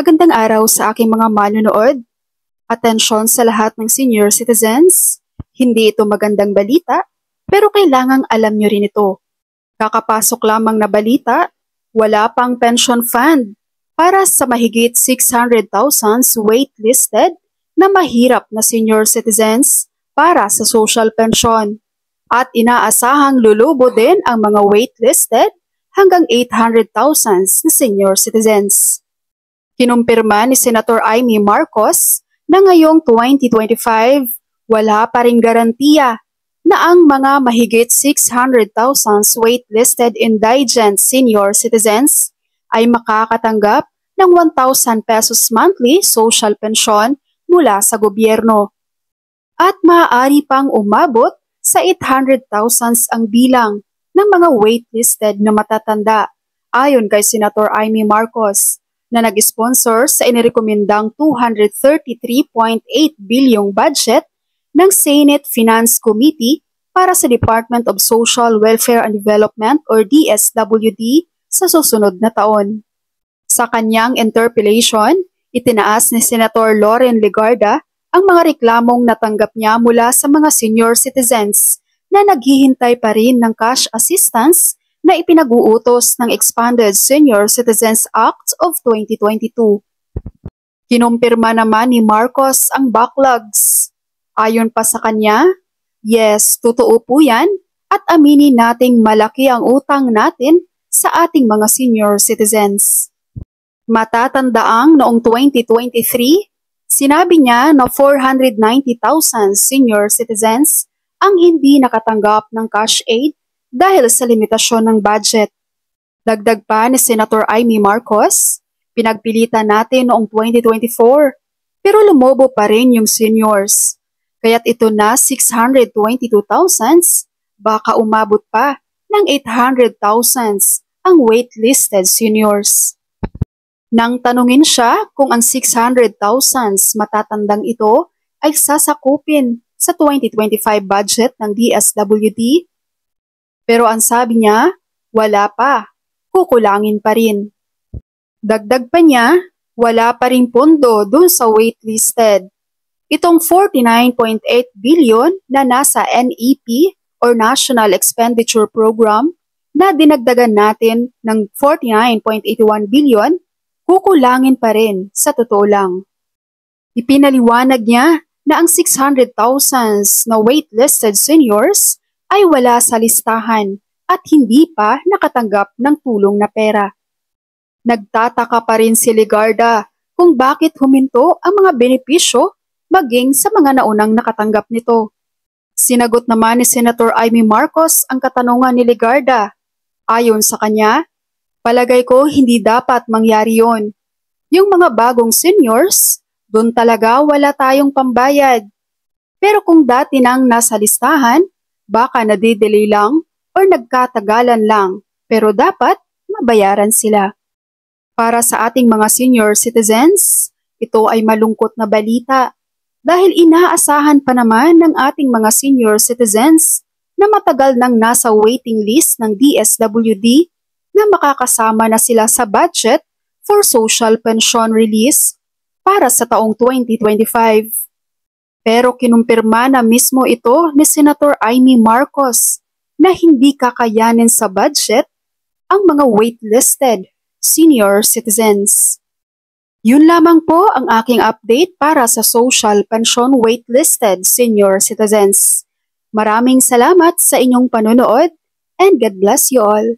Magandang araw sa aking mga manonood. Atensyon sa lahat ng senior citizens. Hindi ito magandang balita, pero kailangang alam nyo rin ito. Kakapasok lamang na balita, wala pang pension fund para sa mahigit 600,000 waitlisted na mahirap na senior citizens para sa social pension. At inaasahang lulubo din ang mga waitlisted hanggang 800,000 na senior citizens. Kinumpirma ni Senator Amy Marcos na ngayong 2025, wala pa ring garantiya na ang mga mahigit 600,000 waitlisted indigent senior citizens ay makakatanggap ng 1,000 pesos monthly social pension mula sa gobyerno. At maaari pang umabot sa 800,000 ang bilang ng mga waitlisted na matatanda, ayon kay Senator Amy Marcos, na nag-sponsor sa inirekomendang 233.8 bilyong budget ng Senate Finance Committee para sa Department of Social Welfare and Development or DSWD sa susunod na taon. Sa kanyang interpellation, itinaas ni Senator Loren Legarda ang mga reklamong natanggap niya mula sa mga senior citizens na naghihintay pa rin ng cash assistance na ipinag-uutos ng Expanded Senior Citizens Act of 2022. Kinumpirma naman ni Marcos ang backlogs. Ayon pa sa kanya, yes, totoo po yan at aminin nating malaki ang utang natin sa ating mga senior citizens. Matatandaang noong 2023, sinabi niya na 490,000 senior citizens ang hindi nakatanggap ng cash aid dahil sa limitasyon ng budget. Dagdag pa ni Senator Amy Marcos, pinagpilitan natin noong 2024 pero lumobo pa rin yung seniors. Kaya't ito na 622,000, baka umabot pa ng 800,000 ang waitlisted seniors. Nang tanungin siya kung ang 600,000 matatandang ito ay sasakupin sa 2025 budget ng DSWD, pero ang sabi niya, wala pa, kukulangin pa rin. Dagdag pa niya, wala pa rin pondo dun sa waitlisted. Itong 49.8 billion na nasa NEP or National Expenditure Program na dinagdagan natin ng 49.81 billion, kukulangin pa rin sa totoo lang. Ipinaliwanag niya na ang 600,000 na waitlisted seniors ay wala sa listahan at hindi pa nakatanggap ng tulong na pera. Nagtataka pa rin si Legarda kung bakit huminto ang mga benepisyo maging sa mga naunang nakatanggap nito. Sinagot naman ni Senator Amy Marcos ang katanungan ni Legarda. Ayon sa kanya, palagay ko hindi dapat mangyari yon. Yung mga bagong seniors, doon talaga wala tayong pambayad. Pero kung dati nang nasa listahan, baka nadidelay lang or nagkatagalan lang, pero dapat mabayaran sila. Para sa ating mga senior citizens, ito ay malungkot na balita dahil inaasahan pa naman ng ating mga senior citizens na matagal nang nasa waiting list ng DSWD na makakasama na sila sa budget for social pension release para sa taong 2025. Pero kinumpirma na mismo ito ni Senator Amy Marcos na hindi kakayanin sa budget ang mga waitlisted senior citizens. Yun lamang po ang aking update para sa social pension waitlisted senior citizens. Maraming salamat sa inyong panonood and God bless you all.